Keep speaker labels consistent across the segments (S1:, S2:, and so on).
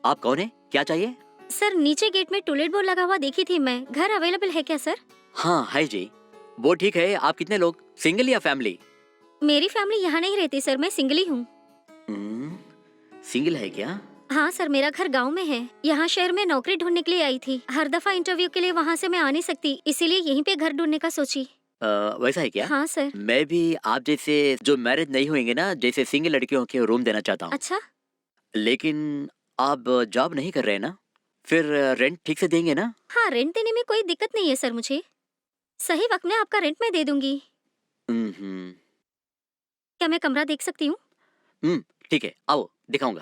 S1: आप कौन है, क्या चाहिए?
S2: सर नीचे गेट में टूलेट बोर्ड लगा हुआ देखी थी मैं, घर अवेलेबल है क्या सर?
S1: हाँ है जी, वो ठीक है। आप कितने लोग, सिंगल या फैमिली?
S2: मेरी फैमिली यहाँ नहीं रहती सर, मैं सिंगल ही हूँ।
S1: सिंगल है क्या?
S2: हाँ सर, मेरा घर गांव में है। यहाँ शहर में नौकरी ढूंढने के लिए आई थी। हर दफा इंटरव्यू के लिए वहाँ से मैं आ नहीं सकती, इसीलिए यहीं पे घर ढूंढने का सोची।
S1: वैसा है क्या?
S2: हाँ सर।
S1: मैं भी आप जैसे जो मैरिज नहीं हुएंगे ना, जैसे सिंगल लड़कियों के रूम देना चाहता हूँ।
S2: अच्छा।
S1: लेकिन आप जॉब नहीं कर रहे ना, फिर रेंट ठीक से देंगे ना?
S2: हाँ, रेंट देने में कोई दिक्कत नहीं है सर, मुझे सही वक्त में आपका रेंट मैं दे दूंगी।
S1: हम्म
S2: क्या मैं कमरा देख सकती हूँ?
S1: ठीक है, आओ दिखाऊंगा।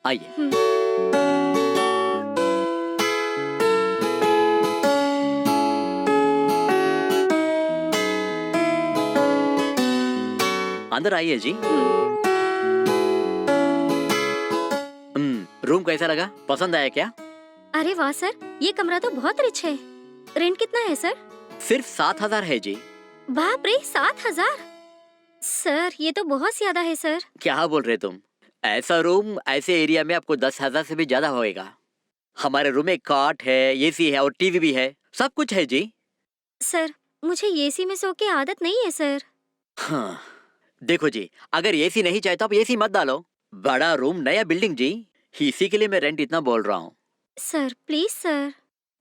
S1: आइए। अंदर आइए जी। रूम कैसा लगा, पसंद आया क्या?
S2: अरे वाह सर, ये कमरा तो बहुत रिच है। रेंट कितना है सर?
S1: सिर्फ 7,000 है जी।
S2: बाप रे, 7,000? सर ये तो बहुत ज्यादा है सर।
S1: क्या बोल रहे तुम? ऐसा रूम ऐसे एरिया में आपको 10,000 से भी ज्यादा होएगा। हमारे रूम में कॉट है, एसी है और टीवी भी है, सब कुछ है जी।
S2: सर मुझे एसी में सो के आदत नहीं है सर।
S1: हाँ, देखो जी, अगर एसी नहीं चाहे तो आप एसी मत डालो। बड़ा रूम, नया बिल्डिंग जी, इसी के लिए मैं रेंट इतना बोल रहा हूँ।
S2: सर प्लीज सर,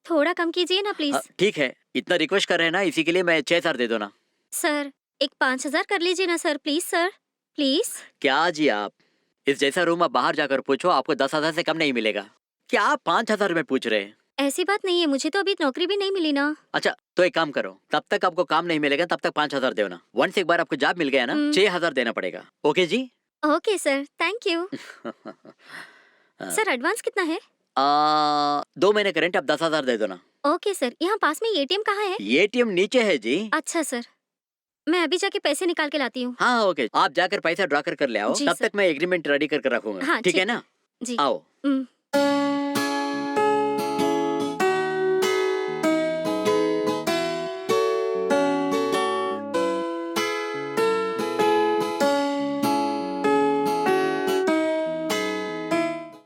S2: थोड़ा कम कीजिए ना प्लीज।
S1: ठीक है, इतना रिक्वेस्ट कर रहे हैं ना, इसी के लिए मैं 6,000 दे दो ना।
S2: सर एक 5,000 कर लीजिए ना सर, प्लीज सर, प्लीज।
S1: क्या जी आप, इस जैसा रूम आप बाहर जाकर पूछो, आपको 10,000 से कम नहीं मिलेगा। क्या आप 5,000 में पूछ रहे हैं?
S2: ऐसी बात नहीं है, मुझे तो अभी नौकरी भी नहीं मिली ना।
S1: अच्छा तो एक काम करो, तब तक आपको काम नहीं मिलेगा तब तक 5,000 दो ना। वंस एक बार आपको जॉब मिल गया ना, 6,000 देना पड़ेगा। ओके जी?
S2: Okay sir, thank you. Sir advance कितना है?
S1: 2 महीने का रेंट, आप 10,000 दे दो ना।
S2: ओके सर, यहाँ पास में एटीएम कहाँ है?
S1: एटीएम नीचे है जी।
S2: अच्छा सर, मैं अभी जाके पैसे निकाल के लाती हूँ।
S1: हाँ ओके, आप जाकर पैसा ड्रा कर ले आओ,
S2: जी
S1: तब
S2: सर।
S1: तक मैं एग्रीमेंट रेडी कर रखूंगा।
S2: हाँ,
S1: ठीक है ना?
S2: जी।
S1: आओ।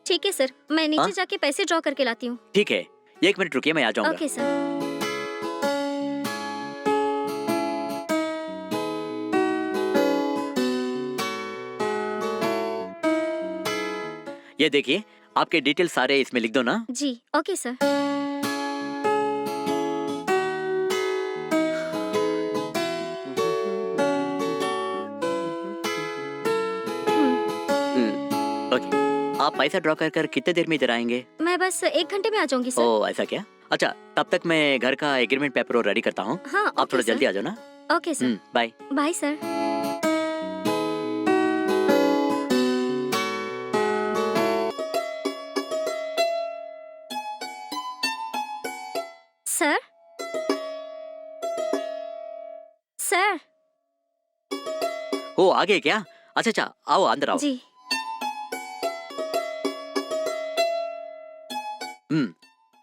S2: ठीक है सर, मैं नीचे जाके पैसे ड्रॉ करके लाती हूँ।
S1: ठीक है, 1 मिनट रुकिए, मैं आ जाऊंगा।
S2: Okay sir.
S1: ये देखिए, आपके डिटेल सारे इसमें लिख दो ना।
S2: जी ओके सर।
S1: ओके, आप पैसा ड्रॉ कर कितने देर में इधर आएंगे?
S2: मैं बस 1 घंटे में आ जाऊंगी सर।
S1: ओह ऐसा क्या? अच्छा, तब तक मैं घर का एग्रीमेंट पेपर रेडी करता हूँ।
S2: हाँ,
S1: आप थोड़ा जल्दी आ जाओ ना।
S2: Okay sir.
S1: Bye.
S2: Bye sir. Sir sir.
S1: ओ आ गए क्या? अच्छा, आओ अंदर आओ।
S2: जी।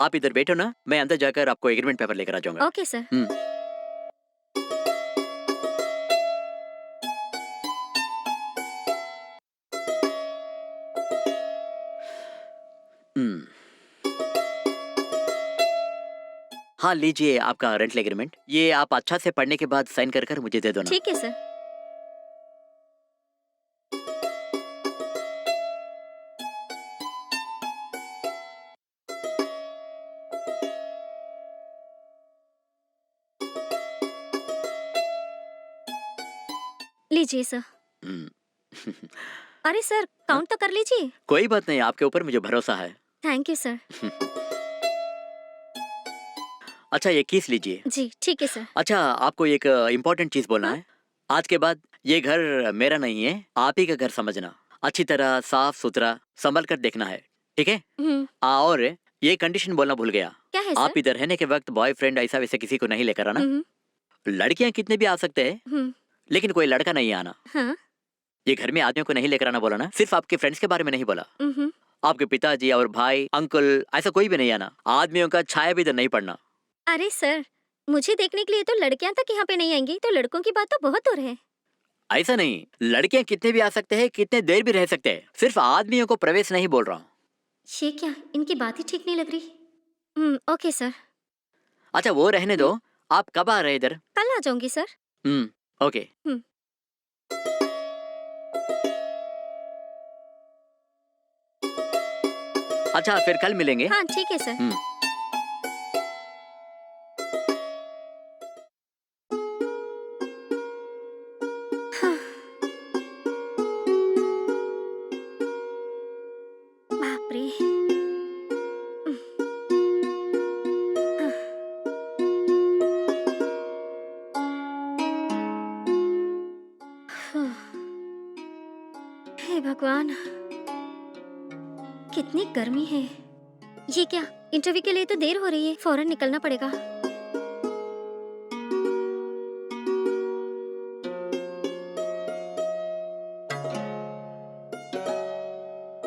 S1: आप इधर बैठो ना, मैं अंदर जाकर आपको एग्रीमेंट पेपर लेकर आ जाऊंगा।
S2: Okay sir.
S1: हाँ लीजिए आपका रेंटल एग्रीमेंट, ये आप अच्छा से पढ़ने के बाद साइन कर मुझे दे दो ना।
S2: ठीक है सर। लीजिए सर। अरे सर, काउंट तो कर लीजिए।
S1: कोई बात नहीं, आपके ऊपर मुझे भरोसा है।
S2: Thank you sir.
S1: अच्छा ये किस लीजिए।
S2: जी ठीक है सर।
S1: अच्छा, आपको एक इम्पोर्टेंट चीज बोलना है। आज के बाद ये घर मेरा नहीं है, आप ही का घर समझना। अच्छी तरह साफ सुथरा संभल कर देखना है, ठीक है? और ये कंडीशन बोलना भूल गया,
S2: क्या है
S1: आप
S2: सर?
S1: इधर रहने के वक्त बॉयफ्रेंड ऐसा वैसे किसी को नहीं लेकर आना। लड़कियां कितने भी आ सकते हैं, लेकिन कोई लड़का नहीं आना।
S2: हाँ?
S1: ये घर में आदमियों को नहीं लेकर आना बोला ना, सिर्फ आपके फ्रेंड्स के बारे में नहीं बोला। आपके पिताजी और भाई अंकल ऐसा कोई भी नहीं आना, आदमियों का छाया भी इधर नहीं पड़ना।
S2: अरे सर, मुझे देखने के लिए तो लड़कियां तक यहाँ पे नहीं आएंगी, तो लड़कों की बात तो बहुत दूर है।
S1: ऐसा नहीं, लड़कियां कितने भी आ सकते हैं, कितने देर भी रह सकते हैं, सिर्फ आदमियों को प्रवेश नहीं बोल रहा हूँ।
S2: ये क्या, इनकी बात ही ठीक नहीं लग रही। Okay sir.
S1: अच्छा वो रहने दो, आप कब आ रहे हैं इधर?
S2: कल आ जाऊंगी सर।
S1: ओके।
S2: हम्म।
S1: अच्छा फिर कल मिलेंगे।
S2: हाँ ठीक है सर।
S1: हम्म।
S2: बाप रे। हे भगवान, कितनी गर्मी है। ये क्या, इंटरव्यू के लिए तो देर हो रही है, फौरन निकलना पड़ेगा।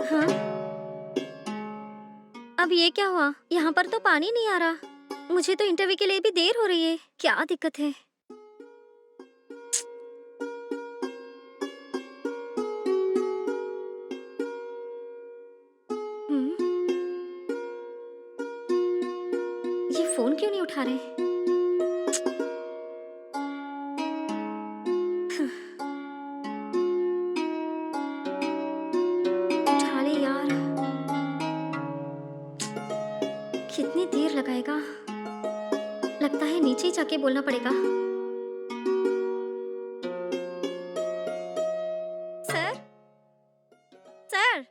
S2: हाँ, अब ये क्या हुआ? यहाँ पर तो पानी नहीं आ रहा। मुझे तो इंटरव्यू के लिए भी देर हो रही है, क्या दिक्कत है? हम्म, ये फोन क्यों नहीं उठा रहे? उठा ले यार, कितनी देर लगाएगा? लगता है नीचे ही जाके बोलना पड़ेगा। सर, सर,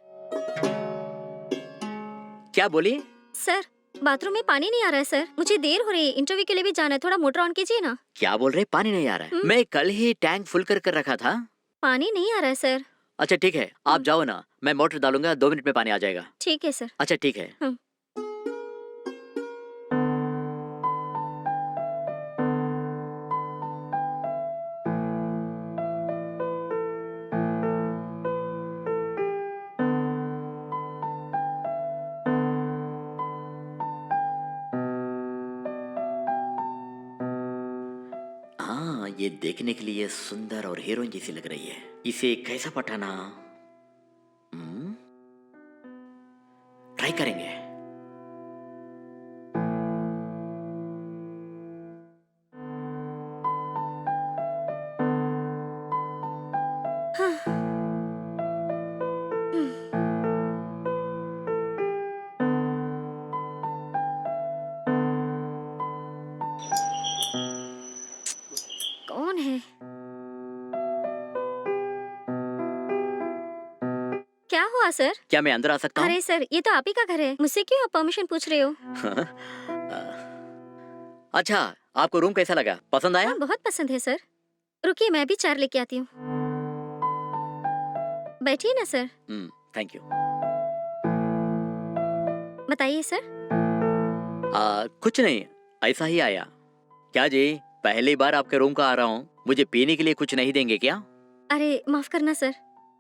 S1: क्या बोलिए?
S2: सर, बाथरूम में पानी नहीं आ रहा है सर, मुझे देर हो रही है, इंटरव्यू के लिए भी जाना है, थोड़ा मोटर ऑन कीजिए ना।
S1: क्या बोल रहे, पानी नहीं आ रहा है? मैं कल ही टैंक फुल कर रखा था।
S2: पानी नहीं आ रहा है सर।
S1: अच्छा ठीक है, आप जाओ ना, मैं मोटर डालूंगा, 2 मिनट में पानी आ जाएगा।
S2: ठीक है सर।
S1: अच्छा ठीक है। हाँ ये देखने के लिए सुंदर और हीरोइन जैसी लग रही है, इसे कैसा पटाना? ट्राई करेंगे।
S2: हाँ। कौन है? क्या हुआ सर?
S1: क्या मैं अंदर आ सकता हूँ?
S2: अरे सर, ये तो आप ही का घर है, मुझसे क्यों आप परमिशन पूछ रहे हो?
S1: अच्छा आपको रूम कैसा लगा, पसंद आया?
S2: हाँ, बहुत पसंद है सर। रुकिए मैं भी चार लेके आती हूँ। बैठिए ना सर।
S1: Thank you.
S2: बताइए सर।
S1: कुछ नहीं, ऐसा ही आया। क्या जी, पहली बार आपके रूम का आ रहा हूँ, मुझे पीने के लिए कुछ नहीं देंगे क्या?
S2: अरे माफ करना सर,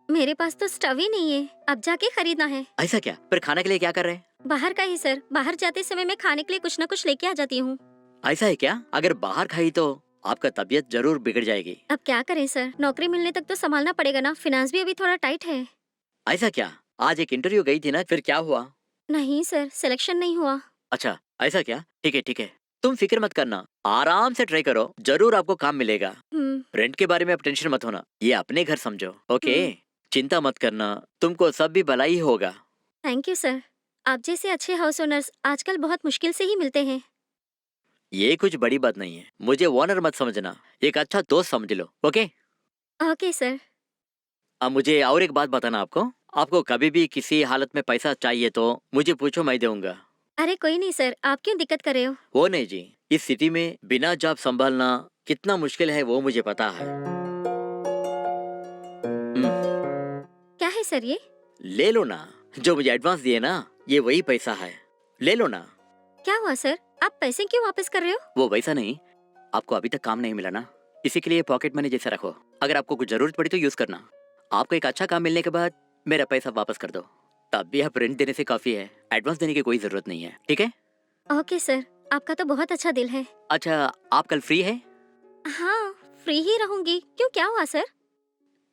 S2: मेरे पास तो स्टव ही नहीं है, अब जाके खरीदना है।
S1: ऐसा क्या? फिर खाने के लिए क्या कर रहे हैं?
S2: बाहर का ही सर, बाहर जाते समय मैं खाने के लिए कुछ न कुछ लेके आ जाती हूँ।
S1: ऐसा है क्या? अगर बाहर खाई तो आपका तबीयत जरूर बिगड़ जाएगी।
S2: अब क्या करें सर, नौकरी मिलने तक तो संभालना पड़ेगा ना, फिनांस भी अभी थोड़ा टाइट है।
S1: ऐसा क्या? आज एक इंटरव्यू गई थी ना, फिर क्या हुआ?
S2: नहीं सर, सिलेक्शन नहीं हुआ।
S1: अच्छा ऐसा क्या? ठीक है ठीक है, तुम फिक्र मत करना, आराम से ट्राई करो, जरूर आपको काम मिलेगा। रेंट के बारे में आप टेंशन मत होना, ये अपने घर समझो, ओके? चिंता मत करना, तुमको सब भी भला ही होगा।
S2: थैंक यू सर, आप जैसे अच्छे हाउस ओनर्स आजकल बहुत मुश्किल से ही मिलते हैं।
S1: ये कुछ बड़ी बात नहीं है, मुझे ओनर मत समझना, एक अच्छा दोस्त समझ लो, ओके?
S2: Okay sir.
S1: अब मुझे और एक बात बताना, आपको कभी भी किसी हालत में पैसा चाहिए तो मुझे पूछो, मैं दूंगा।
S2: अरे कोई नहीं सर, आप क्यों दिक्कत कर रहे हो?
S1: वो नहीं जी, इस स्थिति में बिना जॉब संभालना कितना मुश्किल है वो मुझे पता है।
S2: क्या है सर ये?
S1: ले लो ना, जो मुझे एडवांस दिए ना, ये वही पैसा है, ले लो ना।
S2: क्या हुआ सर, आप पैसे क्यों वापस कर रहे हो?
S1: वो वैसा नहीं, आपको अभी तक काम नहीं मिला ना, इसी के लिए पॉकेट मनी जैसा रखो, अगर आपको कुछ जरूरत पड़ी तो यूज करना। आपको एक अच्छा काम मिलने के बाद मेरा पैसा वापस कर दो, तब भी आप रेंट देने से काफी है, एडवांस देने की कोई जरूरत नहीं है, ठीक है?
S2: ओके सर, आपका तो बहुत अच्छा दिल है।
S1: अच्छा आप कल फ्री है?
S2: हाँ, फ्री ही रहूंगी, क्यों क्या हुआ सर?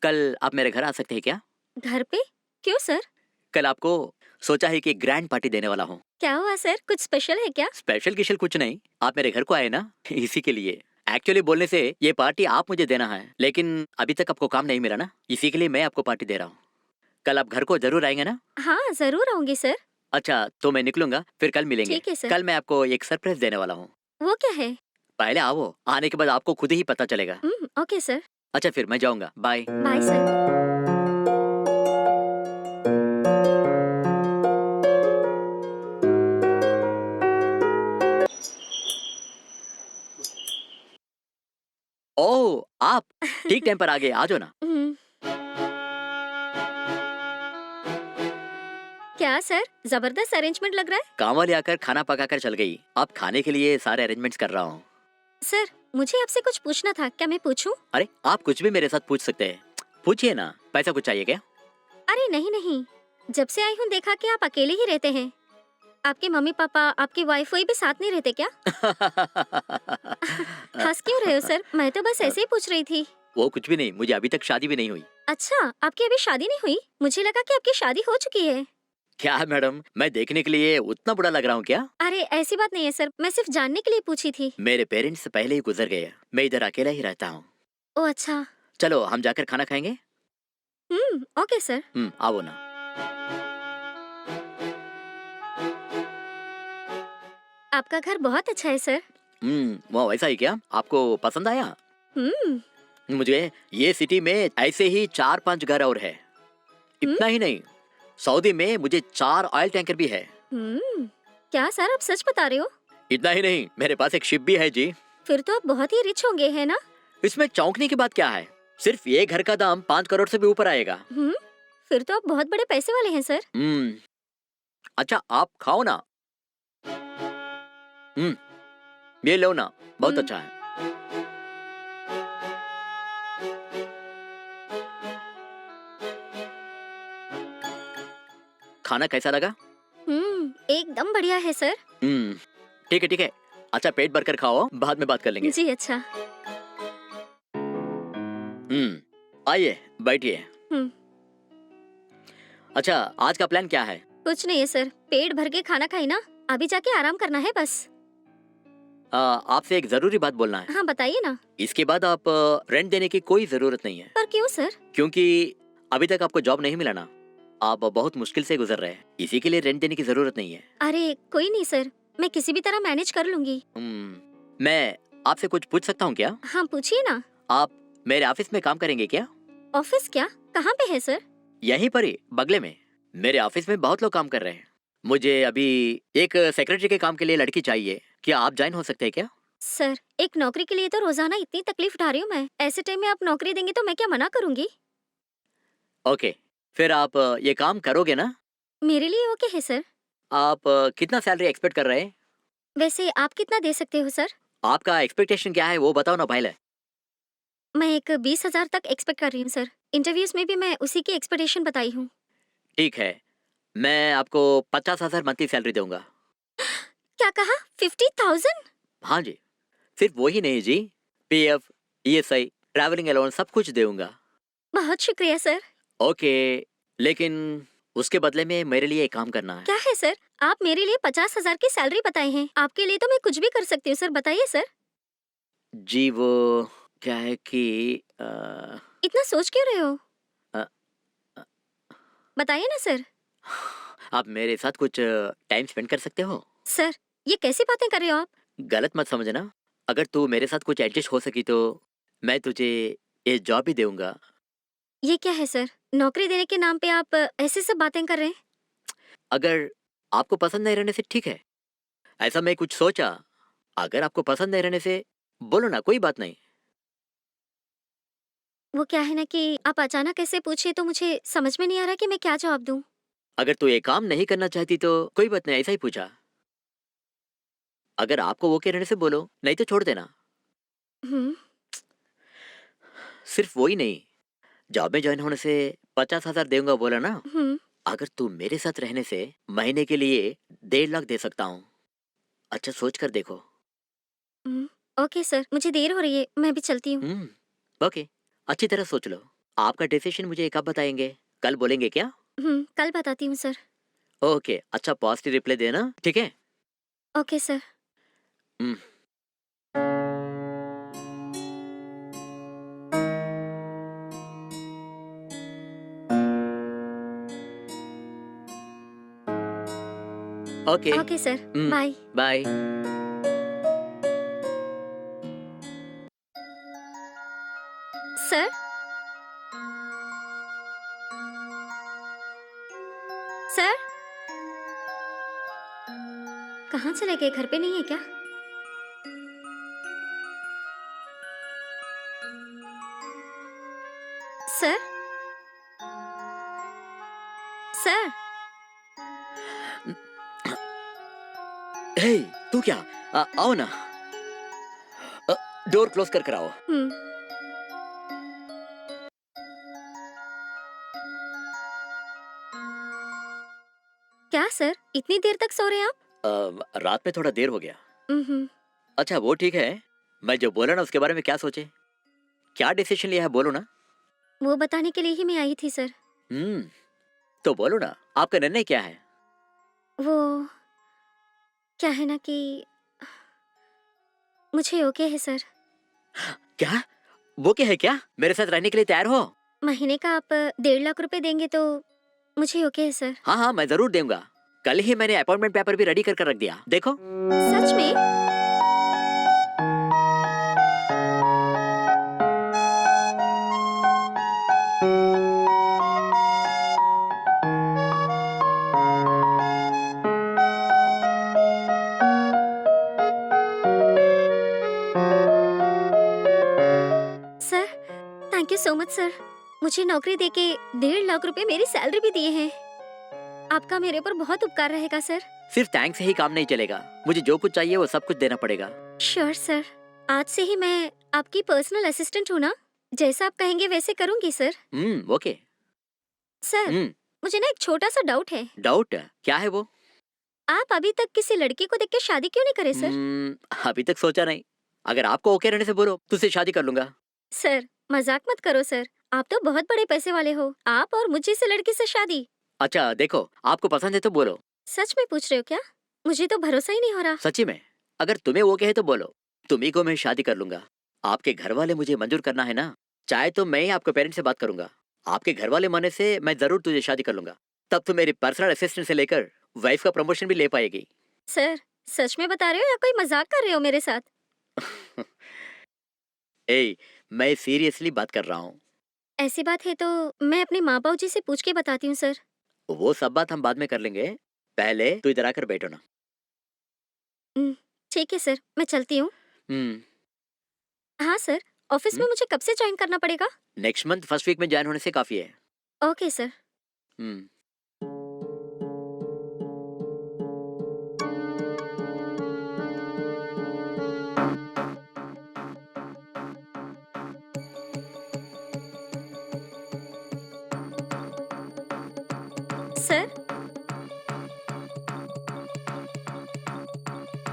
S1: कल आप मेरे घर आ सकते हैं क्या?
S2: घर पे? क्यों सर?
S1: कल आपको सोचा है कि ग्रैंड पार्टी देने वाला हूँ।
S2: क्या हुआ सर, कुछ स्पेशल है क्या?
S1: स्पेशल किशल कुछ नहीं, आप मेरे घर को आए ना इसी के लिए। एक्चुअली बोलने से ये पार्टी आप मुझे देना है, लेकिन अभी तक आपको काम नहीं मिला ना, इसी के लिए मैं आपको पार्टी दे रहा हूँ। कल आप घर को जरूर आएंगे ना?
S2: हाँ जरूर आऊंगी सर।
S1: अच्छा, तो मैं निकलूंगा, फिर कल मिलेंगे।
S2: ठीक है सर।
S1: कल मैं आपको एक सरप्राइज देने वाला हूँ।
S2: वो क्या है?
S1: पहले आओ, आने के बाद आपको खुद ही पता चलेगा।
S2: Okay sir.
S1: अच्छा फिर मैं जाऊंगा, बाय।
S2: Bye sir.
S1: ओह, आप ठीक टाइम पर आ गए, आ जाओ ना।
S2: हम्म, क्या सर, जबरदस्त अरेंजमेंट लग रहा है।
S1: काम वाली आकर खाना पकाकर चल गई, अब खाने के लिए सारे अरेंजमेंट्स कर रहा हूँ।
S2: सर मुझे आपसे कुछ पूछना था, क्या मैं पूछूं?
S1: अरे आप कुछ भी मेरे साथ पूछ सकते हैं, पूछिए ना। पैसा कुछ चाहिए क्या?
S2: अरे नहीं नहीं, जब से आई हूँ देखा कि आप अकेले ही रहते हैं। आपके मम्मी पापा, आपकी वाइफ कोई भी साथ नहीं रहते क्या? हंस क्यों रहे हो सर? मैं तो बस ऐसे ही पूछ रही थी।
S1: वो कुछ भी नहीं, मुझे अभी तक शादी भी नहीं हुई।
S2: अच्छा, आपकी अभी शादी नहीं हुई? मुझे लगा कि आपकी शादी हो चुकी है।
S1: क्या मैडम, मैं देखने के लिए उतना बुरा लग रहा हूँ क्या?
S2: अरे ऐसी बात नहीं है सर, मैं सिर्फ जानने के लिए पूछी थी।
S1: मेरे पेरेंट्स पहले ही गुजर गए, मैं इधर अकेला ही रहता हूँ।
S2: ओ अच्छा।
S1: चलो हम जाकर खाना खाएंगे।
S2: Okay sir.
S1: आओ ना।
S2: आपका घर बहुत अच्छा है सर।
S1: वो वैसा ही क्या, आपको पसंद आया?
S2: हम्म।
S1: मुझे ये सिटी में ऐसे ही 4-5 घर और है। इतना ही नहीं, सऊदी में मुझे 4 ऑयल टैंकर भी है।
S2: क्या सर, आप सच बता रहे हो?
S1: इतना ही नहीं, मेरे पास एक शिप भी है जी।
S2: फिर तो आप बहुत ही रिच होंगे, है ना?
S1: इसमें चौंकने की बात क्या है, सिर्फ ये घर का दाम 5 करोड़ से भी ऊपर आएगा।
S2: फिर तो आप बहुत बड़े पैसे वाले हैं सर।
S1: अच्छा आप खाओ ना। ये लो ना, बहुत अच्छा है। खाना कैसा लगा?
S2: एकदम बढ़िया है सर।
S1: ठीक है ठीक है। अच्छा पेट भरकर खाओ, बाद में बात कर लेंगे।
S2: जी अच्छा।
S1: आइए बैठिए।
S2: हम्म,
S1: अच्छा आज का प्लान क्या है?
S2: कुछ नहीं है सर, पेट भर के खाना खाई ना, अभी जाके आराम करना है बस।
S1: आपसे एक जरूरी बात बोलना है।
S2: हाँ बताइए ना।
S1: इसके बाद आप रेंट देने की कोई जरूरत नहीं है।
S2: पर क्यों सर?
S1: क्योंकि अभी तक आपको जॉब नहीं मिला ना, आप बहुत मुश्किल से गुजर रहे हैं, इसी के लिए रेंट देने की जरूरत नहीं है।
S2: अरे कोई नहीं सर, मैं किसी भी तरह मैनेज कर लूंगी।
S1: मैं आपसे कुछ पूछ सकता हूँ क्या?
S2: हाँ पूछिए ना।
S1: आप मेरे ऑफिस में काम करेंगे क्या?
S2: ऑफिस क्या, कहाँ पे है सर?
S1: यहीं पर ही बगले में। मेरे ऑफिस में बहुत लोग काम कर रहे हैं। मुझे अभी एक सेक्रेटरी के काम के लिए लड़की चाहिए, क्या आप ज्वाइन हो सकते हैं क्या?
S2: सर एक नौकरी के लिए तो रोजाना इतनी तकलीफ उठा रही हूँ मैं, ऐसे टाइम में आप नौकरी देंगे तो मैं क्या मना करूंगी?
S1: ओके, फिर आप ये काम करोगे ना?
S2: मेरे लिए ओके है सर।
S1: आप कितना सैलरी एक्सपेक्ट कर रहे हैं?
S2: वैसे आप कितना दे सकते हो सर?
S1: आपका एक्सपेक्टेशन क्या है वो बताओ ना पहले।
S2: मैं एक 20,000 तक एक्सपेक्ट कर रही हूँ सर। इंटरव्यूज में भी मैं उसी की एक्सपेक्टेशन बताई हूँ।
S1: ठीक है, मैं आपको 50,000 मंथली सैलरी दूंगा।
S2: क्या कहा? 50,000?
S1: हाँ जी, सिर्फ वही नहीं जी, पीएफ, ईएसआई, ट्रैवलिंग अलाउंस सब कुछ दूंगा।
S2: बहुत शुक्रिया सर।
S1: ओके, लेकिन उसके बदले में मेरे लिए एक काम करना है।
S2: क्या है सर? आप मेरे लिए 50,000 की सैलरी बताए हैं, आपके लिए तो मैं कुछ भी कर सकती हूँ सर, बताइए सर।
S1: जी वो क्या है कि
S2: इतना सोच क्यों रहे हो?
S1: अ, अ,
S2: बताइए ना सर।
S1: आप मेरे साथ कुछ टाइम स्पेंड कर सकते हो?
S2: सर ये कैसी बातें कर रहे हो आप?
S1: गलत मत समझना, अगर तू मेरे साथ कुछ एडजस्ट हो सकी तो मैं तुझे ये जॉब भी दूंगा।
S2: ये क्या है सर, नौकरी देने के नाम पे आप ऐसे सब बातें कर रहे हैं?
S1: अगर आपको पसंद नहीं रहने से ठीक है, ऐसा मैं कुछ सोचा। अगर आपको पसंद नहीं रहने से बोलो ना, कोई बात नहीं।
S2: वो क्या है ना कि आप अचानक ऐसे पूछे तो मुझे समझ में नहीं आ रहा कि मैं क्या जवाब दूं।
S1: अगर तू ये काम नहीं करना चाहती तो कोई बात नहीं, ऐसा ही पूछा। अगर आपको वो के रहने से बोलो, नहीं तो छोड़ देना।
S2: हम्म।
S1: सिर्फ वही नहीं, जॉब में ज्वाइन होने से 50,000 दूंगा बोला ना।
S2: हम्म।
S1: अगर तू मेरे साथ रहने से महीने के लिए 1.5 लाख दे सकता हूँ। अच्छा सोच कर देखो।
S2: ओके सर, मुझे देर हो रही है, मैं भी चलती हूँ।
S1: ओके, अच्छी तरह सोच लो। आपका डिसीजन मुझे कब बताएंगे? कल बोलेंगे क्या?
S2: कल बताती हूँ सर।
S1: ओके, अच्छा पॉजिटिव रिप्लाई देना, ठीक है?
S2: Okay sir.
S1: Hmm, okay.
S2: Okay sir. Bye.
S1: Bye.
S2: Sir. Sir कहाँ चले गए? घर पे नहीं है क्या? सर। सर।
S1: हे, तू क्या? आओ ना। डोर क्लोज कर आओ।
S2: हम्म। क्या सर, इतनी देर तक सो रहे हैं आप?
S1: रात में थोड़ा देर हो गया।
S2: हम्म।
S1: अच्छा वो ठीक है। मैं जो बोला ना उसके बारे में क्या सोचे? क्या डिसीजन लिया है बोलो ना।
S2: वो बताने के लिए ही मैं आई थी सर।
S1: हम्म, तो बोलो ना, आपका निर्णय क्या है?
S2: वो क्या है ना कि मुझे ओके है सर।
S1: क्या? वो क्या है क्या? मेरे साथ रहने के लिए तैयार हो?
S2: महीने का आप 1.5 लाख रुपए देंगे तो मुझे ओके है सर।
S1: हाँ हाँ, मैं जरूर दूंगा। कल ही मैंने अपॉइंटमेंट पेपर भी रेडी कर रख दिया, देखो।
S2: सच में? Sir thank you so much sir. मुझे नौकरी देके 1.5 लाख रुपए मेरी सैलरी भी दिए हैं। आपका मेरे पर बहुत उपकार रहेगा सर।
S1: सिर्फ थैंक्स से ही काम नहीं चलेगा, मुझे जो कुछ चाहिए वो सब कुछ देना पड़ेगा।
S2: Sure sir. आज से ही मैं आपकी पर्सनल असिस्टेंट हूँ ना। जैसा आप कहेंगे वैसे करूंगी सर।
S1: ओके।
S2: सर मुझे ना एक छोटा सा डाउट है।
S1: डाउट? क्या है वो?
S2: आप अभी तक किसी लड़की को देख के शादी क्यों नहीं करे सर?
S1: अभी तक सोचा नहीं। अगर आपको ओके रहने से बोलो तो उससे शादी कर लूंगा।
S2: सर मजाक मत करो सर। आप तो बहुत बड़े पैसे वाले हो। आप और मुझे से लड़की से शादी?
S1: अच्छा देखो, आपको पसंद है तो बोलो।
S2: सच में पूछ रहे हो क्या? मुझे तो भरोसा ही नहीं हो रहा।
S1: सच्ची में? अगर तुम्हें वो कहे तो बोलो, तुम्ही को मैं शादी कर लूंगा। आपके घर वाले मुझे मंजूर करना है ना, चाहे तो मैं ही आपके पेरेंट्स से बात करूंगा। आपके घर वाले माने से मैं जरूर तुझे शादी कर लूंगा। तब तो मेरी पर्सनल असिस्टेंट से लेकर वाइफ का प्रमोशन भी ले पाएगी।
S2: सर सच में बता रहे हो या कोई मजाक कर रहे हो मेरे साथ?
S1: ए, मैं सीरियसली बात कर रहा हूँ।
S2: ऐसी बात है तो मैं अपने माँ बाबू जी से पूछ के बताती हूँ सर।
S1: वो सब बात हम बाद में कर लेंगे, पहले तू इधर आकर बैठो ना।
S2: हम्म, ठीक है सर, मैं चलती हूँ।
S1: हम्म।
S2: हाँ सर, ऑफिस में मुझे कब से ज्वाइन करना पड़ेगा?
S1: नेक्स्ट मंथ फर्स्ट वीक में ज्वाइन होने से काफी है।
S2: Okay sir.
S1: Hmm.
S2: Sir.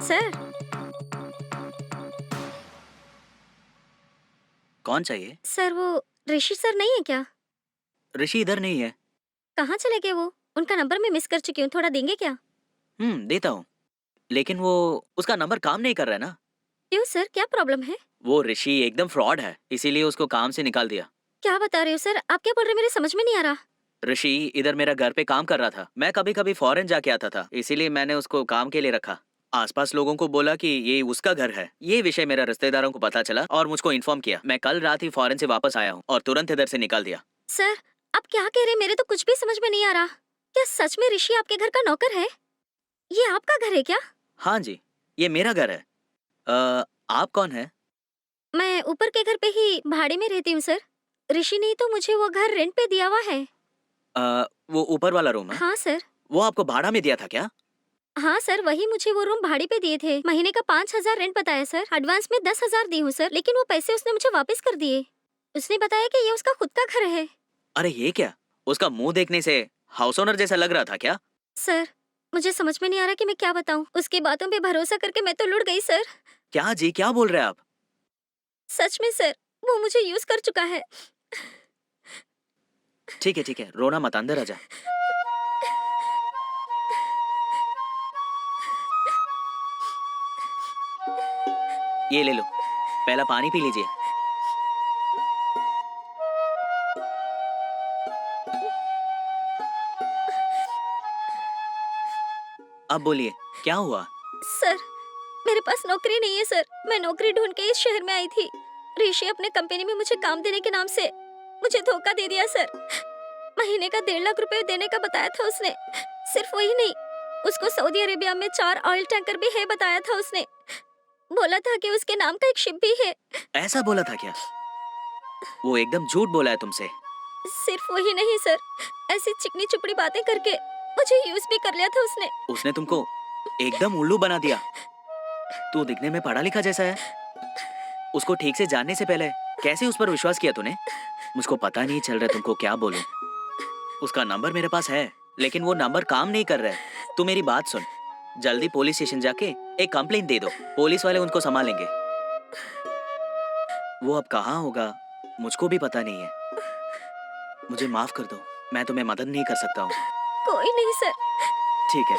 S2: Sir.
S3: कौन चाहिए?
S2: सर वो ऋषि सर नहीं है क्या?
S3: ऋषि इधर नहीं है।
S2: कहाँ चले गए वो? उनका नंबर मैं मिस कर चुकी हूँ, थोड़ा देंगे क्या?
S3: देता हूँ। लेकिन वो उसका नंबर काम नहीं कर रहा है ना।
S2: क्यों सर, क्या प्रॉब्लम है?
S3: वो ऋषि एकदम फ्रॉड है, इसीलिए उसको काम से निकाल दिया।
S2: क्या बता रहे हो सर? आप क्या बोल रहे हो, मेरे समझ में नहीं आ रहा।
S3: ऋषि इधर मेरा घर पे काम कर रहा था। मैं कभी कभी फॉरेन जाके आता था, इसीलिए मैंने उसको काम के लिए रखा। आसपास लोगों को बोला कि ये उसका घर है। ये विषय मेरा रिश्तेदारों को पता चला और मुझको इन्फॉर्म किया। मैं कल रात ही फॉरेन से वापस आया हूँ और तुरंत इधर से निकाल दिया।
S2: सर आप क्या कह रहे हैं? मेरे तो कुछ भी समझ में नहीं आ रहा। क्या सच में ऋषि आपके घर का नौकर है? ये आपका घर है क्या?
S3: हाँ जी, ये मेरा घर है। आप कौन है?
S2: मैं ऊपर के घर पे ही भाड़े में रहती हूँ सर। ऋषि ने तो मुझे वो घर रेंट पे दिया हुआ है।
S3: वो ऊपर वाला रूम है?
S2: हाँ सर।
S3: वो आपको भाड़ा में दिया था क्या?
S2: हाँ सर, वही मुझे वो रूम भाड़े पे दिए थे। महीने का 5,000 रेंट बताया सर। एडवांस में 10,000 दी हूँ सर, लेकिन वो पैसे उसने मुझे वापस कर दिए। उसने बताया कि ये उसका खुद का घर है।
S3: अरे ये क्या, उसका मुंह देखने से हाउस ओनर जैसा लग रहा था क्या?
S2: सर मुझे समझ में नहीं आ रहा कि मैं क्या बताऊं। उसकी बातों पे भरोसा करके मैं तो लुट गई सर।
S3: क्या जी, क्या बोल रहे हैं आप?
S2: सच में सर, वो मुझे यूज कर चुका है।
S3: ठीक है, रोना मत, अंदर आ जा। ये ले लो, पहला पानी पी लीजिए। अब बोलिए, क्या हुआ?
S2: सर, मेरे पास नौकरी नहीं है सर। मैं नौकरी ढूंढ के इस शहर में आई थी। ऋषि अपने कंपनी में मुझे काम देने के नाम से मुझे धोखा दे दिया सर। महीने का 1.5 लाख रुपए देने का बताया था उसने। सिर्फ वही नहीं, उसको सऊदी अरेबिया में 4 ऑयल टैंकर भी है बताया था उसने। बोला था कि उसके नाम का एक शिप भी है।
S3: ऐसा बोला था क्या? वो एकदम झूठ बोला है तुमसे।
S2: सिर्फ वही नहीं सर, ऐसी चिकनी चुपड़ी बातें करके मुझे यूज भी कर लिया था उसने।
S3: उसने तुमको एकदम उल्लू बना दिया। तू दिखने में पढ़ा लिखा जैसा है। उसको ठीक से जानने से पहले कैसे उस पर विश्वास किया तूने? मुझको पता नहीं चल रहा तुमको क्या बोलूं। उसका नंबर मेरे पास है, लेकिन वो नंबर काम नहीं कर रहा है। तू मेरी बात सुन, जल्दी पुलिस स्टेशन जाके एक कंप्लेंट दे दो। पुलिस वाले उनको संभालेंगे। वो अब कहाँ होगा मुझको भी पता नहीं है। मुझे माफ कर दो, मैं तुम्हें मदद नहीं कर सकता हूँ।
S2: कोई नहीं सर।
S3: ठीक है,